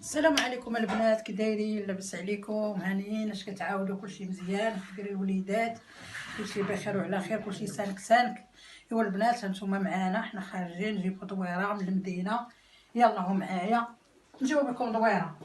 السلام عليكم البنات، كي دايرين؟ لاباس عليكم؟ هانيين؟ اش كتعاودوا؟ كلشي مزيان؟ كيديروا الوليدات؟ كلشي بخير وعلى خير؟ كلشي سالك سالك؟ ايوا البنات هانتوما معانا، حنا خارجين نجيبو دويره من المدينه. يلا هو معايا نجيبو بكم دويره.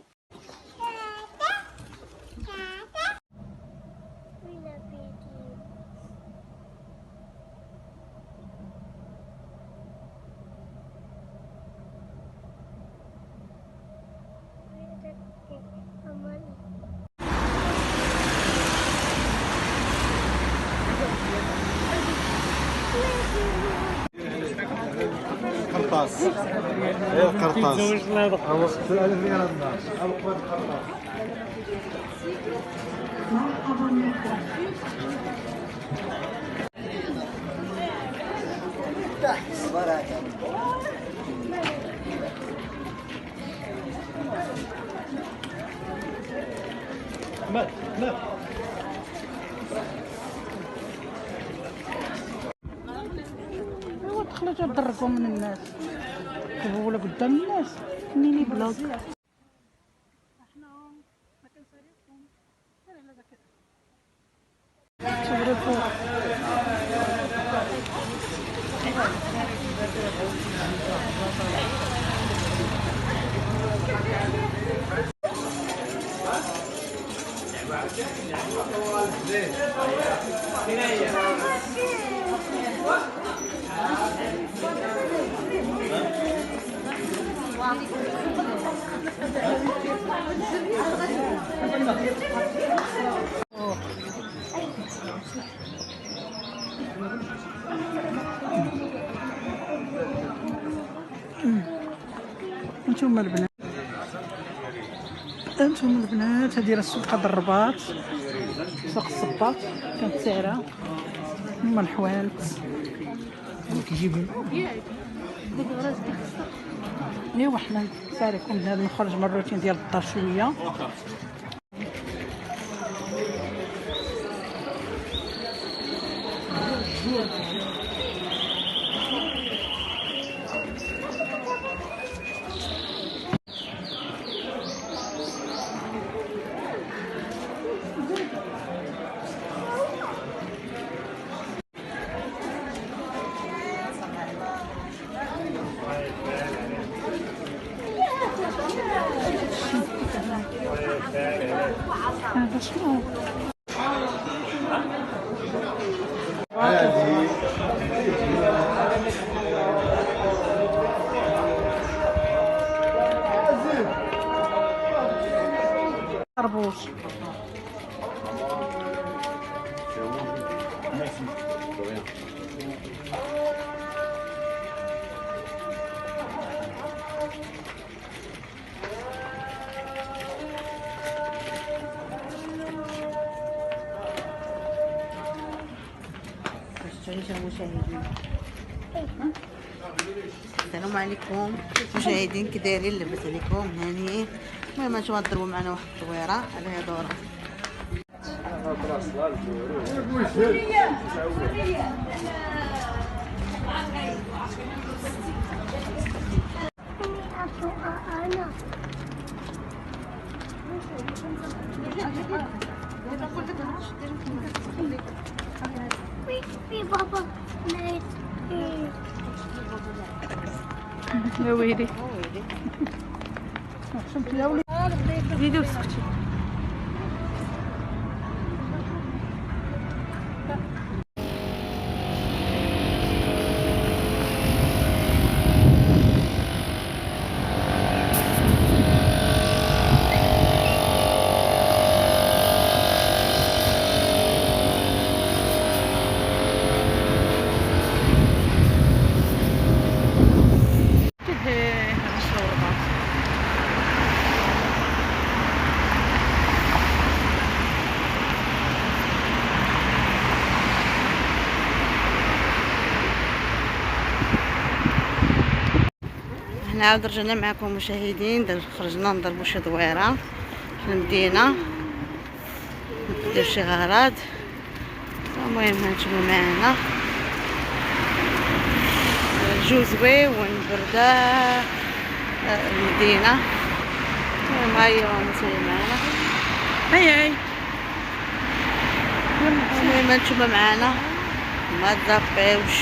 قرطاس ايه القرطاس ايوا دخلوا تضركوا من الناس، كيبغوا قدام الناس ميني بلوك. انتوما البنات هذه راه السوق د الرباط، سوق الصباط كانت سايره. هما الحوانت كيجيبوا. ايوا حنا ساريكم هذا نخرج من الروتين ديال الدار شويه. هذا شنو؟ طربوش. المشاهدين، السلام عليكم مشاهدين، كي دايرين؟ لاباس عليكم؟ هانيين؟ المهم هانتوما تضربوا معنا واحد الطويره على هي دوره. بابا يا ويلي شفت يا وليدي زيدي وسكتي. نعاود رجعنا معكم مشاهدين، خرجنا نضربوا شي دويره في المدينه، ندير شي غراض. المهم هانتوما معنا الجو زويون، برده المدينه. المهم هاي مسوي معانا. هاي المهم هانتوما معانا ما تزابيوش.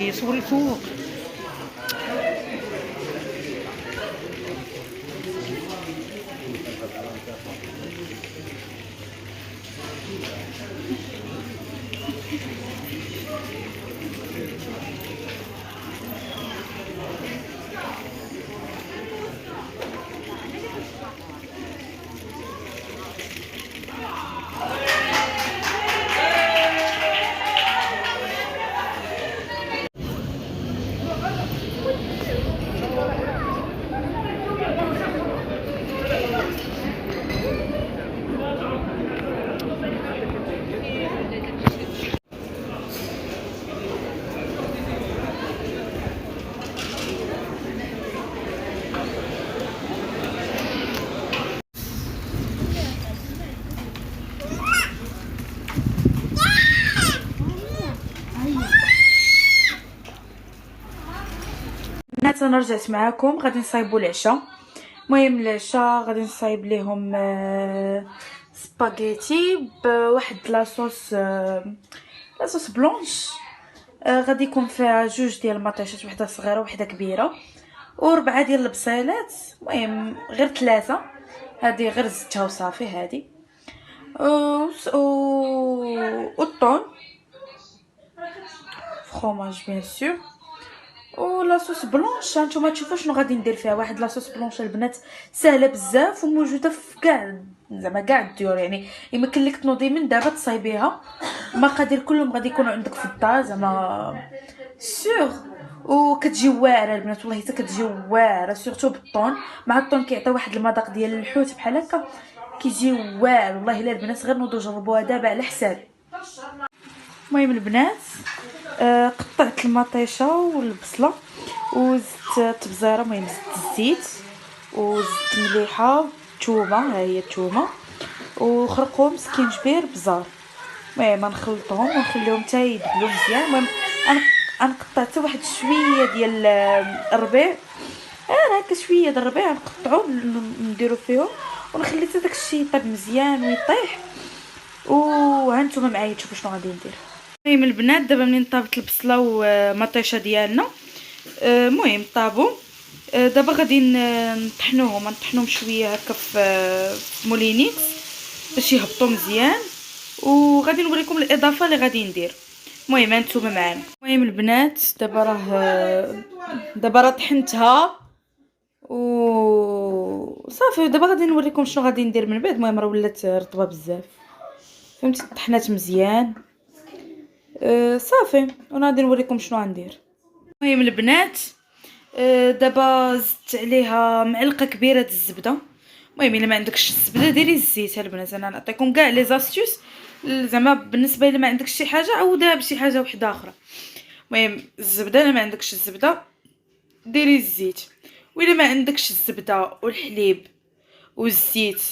يصور الفوق. بنات انا رجعت معاكم، غادي نصايبوا العشاء. المهم العشاء غادي نصايب ليهم سباغيتي بواحد لاصوص بلونش. غادي يكون فيها جوج ديال المطيشات، وحده صغيره وحده كبيره، وربعه ديال البصيلات. المهم غير 3 هذه غير زدتها وصافي. هذه والطون فروماج بيان سور، ولاصوص بلونش. هانتوما تشوفوا شنو غادي ندير فيها. واحد لاصوص بلونش البنات سهله بزاف وموجوده في كاع زعما كاع الديور، يعني يمكن لك تنوضي من دابا تصايبيها. المقادير كلهم غادي يكونوا عندك في الدار زعما سيغ، وكتجي واعره البنات، والله حتى كتجي واعره سورتو بالطون. مع الطون كيعطي واحد المذاق ديال الحوت بحال هكا، كيجي واعر والله الا البنات. غير نوضوا جربوها دابا على حسابي. المهم البنات قطعت المطيشه والبصله وزدت التبزيره. المهم زدت الزيت وزدت مليحه، الثومه ها هي الثومه، وخرقوم سكينجبير بزار. المهم نخلطهم ونخليهم حتى يدبلوا مزيان. المهم انا قطعت واحد شويه ديال الربيع، هكا شويه ديال الربيع نقطعو نديرو فيهم ونخلي حتى داكشي يطيب مزيان ويطيح. وهانتوما معايا تشوفوا شنو غادي ندير. المهم البنات دابا منين طابت البصله ومطيشه ديالنا، المهم طابوا. دابا غادي نطحنوهم شويه هكا في مولينيكس باش يهبطوا مزيان، وغادي نوريكم الاضافه اللي غادي ندير. المهم هانتوما معانا. المهم البنات دابا راه طحنتها وصافي. دابا غادي نوريكم شنو غادي ندير من بعد. المهم راه ولات رطبه بزاف، فهمتي، طحنات مزيان. صافي وانا غادي نوريكم شنو غندير. المهم البنات دابا زدت عليها معلقه كبيره د الزبده. المهم الا ما عندكش الزبده ديري الزيت البنات. انا نعطيكم كاع لي زاستيوس زعما بالنسبه الا ما عندكش شي حاجه عوضها بشي حاجه وحده اخرى. المهم الزبده الا ما عندكش الزبده ديري الزيت، والا ما عندكش الزبده والحليب والزيت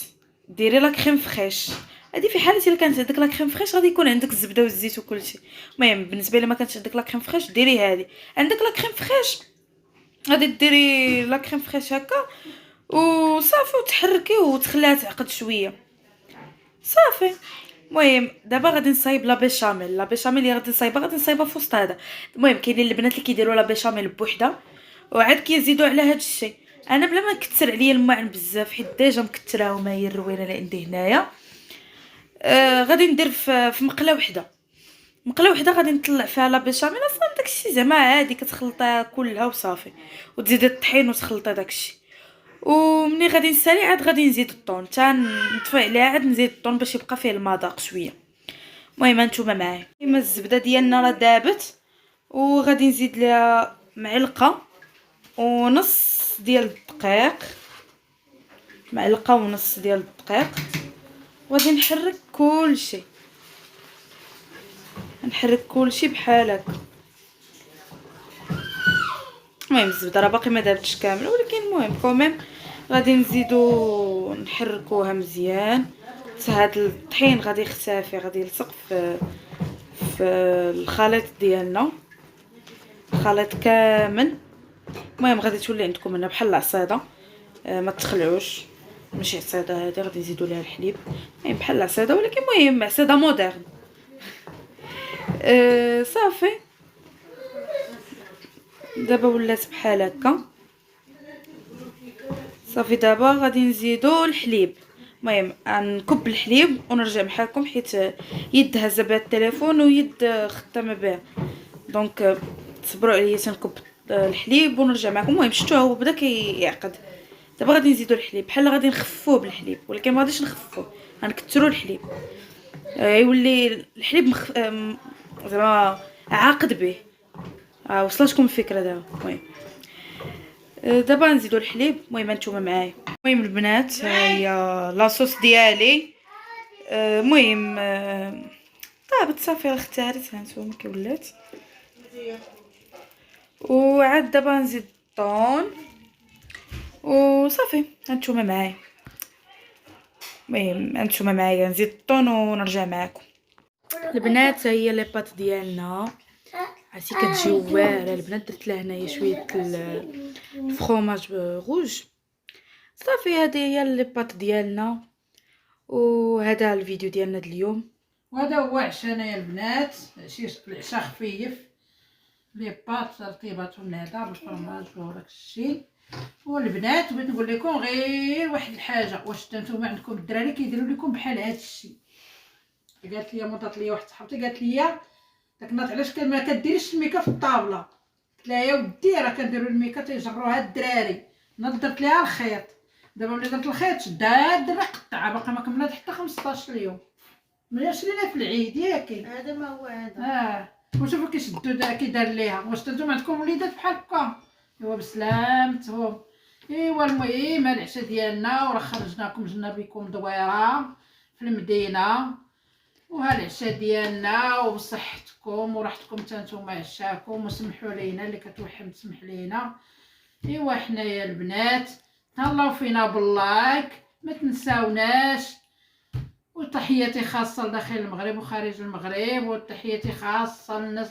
ديري لا كريم فريش. هذه في حاله الا كانت عندك لا كريم فريش غادي يكون عندك الزبده والزيت وكلشي. المهم بالنسبه الا ما كانتش عندك لا كريم فريش ديري هذه. عندك لا كريم فريش غادي ديري لا كريم فريش هكا وصافي وتحركيه وتخليها تعقد شويه صافي. المهم دابا غادي نصايب لا بيشاميل اللي غادي نصايبها في وسط هذا. المهم كاينين البنات اللي كيديروا لا بيشاميل بوحدها وعاد كيزيدوا على هذا الشيء. انا بلا ما نكثر عليا الماعن بزاف حيت ديجا مكثراهم هي الروينه اللي عندي هنايا. غادي ندير في مقله وحده غادي نطلع فيها لا بيشاميل اصلا داكشي زعما عادي كتخلطيها كلها وصافي وتزيدي الطحين وتخلطي داكشي. ومني غادي نسالي عاد غادي نزيد الطون نطفي عليها عاد نزيد الطون باش يبقى فيه المذاق شويه. المهم نتوما معايا كيما الزبده ديالنا راه دابت وغادي نزيد ليها معلقه ونص ديال الدقيق وغادي نحرك كلشي بحال هكا. المهم الزبده راه باقي ما دابتش كامله ولكن المهم كوميم غادي نزيدو نحركوها مزيان. هاد الطحين غادي يختفي غادي يلصق في الخليط ديالنا الخليط كامل. المهم غادي تولي عندكم هنا بحال العصيده ما تخلعوش ماشي عصيده هذه غادي نزيدو ليها الحليب يعني بحال العصيده ولكن المهم عصيده مودرن. صافي دابا ولات بحال هكا صافي. دابا غادي نزيدو الحليب. المهم نكب الحليب ونرجع معكم حيت يد هزه بها التليفون ويد خدامه به دونك تصبروا عليا تنكب الحليب ونرجع معكم. المهم شفتوه هو بدا كيعقد. دابا غادي نزيدو الحليب بحال غادي نخفوه بالحليب ولكن ما غاديش نخفوه غنكثروا الحليب يولي الحليب زعما عاقد به. وصلتكم الفكره دابا. المهم دابا نزيدو الحليب. المهم نتوما معايا. المهم البنات هي لاصوص ديالي. المهم طابت صافي راه اختارت هانتوما كي ولات. وعاد دابا نزيد الطون وصافي هانتوما معايا. المهم هانتوما معايا نزيد الطون ونرجع معكم. البنات هي لي بات ديالنا عرفتي كتجي واعره البنات. درت لها هنايا شويه الفرomاج روج صافي. هذه هي لي بات ديالنا وهذا الفيديو ديالنا اليوم. وهذا هو عشانا يا البنات العشاء خفيف لي بات ترطيبات هذا بالفرماج وداك الشيء. والبنات بغيت نقول لكم غير واحد الحاجه واش نتوما عندكم الدراري كيديروا لكم بحال هذا الشيء. قالت لي مضات لي واحد صاحبتي قالت لي داك النهار علاش ما كديريش الميكا في الطابله. قلت لها يا ودي راه كنديروا الميكا تيجروها الدراري. درت ليها الخيط دابا ملي درت الخيط شدها الدرا قطعها باقي ما كملات حتى 15 اليوم ملي شرينا في العيد ياكي هذا ما هو هذا. وشوفوا كيشدوا كي دار ليها. واش نتوما عندكم وليدات بحال هكا؟ ايوا بسلامتهم. ايوا المهم العشاء ديالنا وراه خرجناكم جنا بكم دويره في المدينه وها العشاء ديالنا وبصحتكم وراحتكم حتى نتوما عشاكم وسمحوا لينا اللي كتوحم تسمح لينا. ايوا حنايا البنات تهلاو فينا باللايك ما تنساوناش. وتحياتي خاصه لداخل المغرب وخارج المغرب وتحياتي خاصه للناس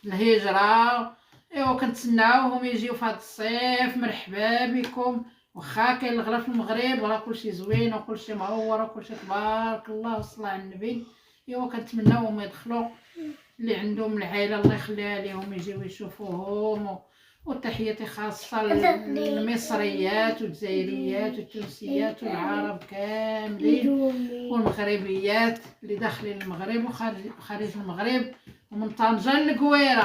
الهجره. ايوا كنتسناوهم يجيو في هذا الصيف. مرحبا بكم. واخا كاين الغلا في المغرب راه كلشي زوين وكلشي معور وكلشي تبارك الله والصلاه على النبي. ايوا كنتمناوهم يدخلوا اللي عندهم العائله الله يخليها ليهم يجيو يشوفوهم. وتحياتي خاصه للمصريات والجزائريات والتونسيات والعرب كاملين والمغربيات اللي داخلين المغرب وخارج المغرب ومن طنجة للقويره.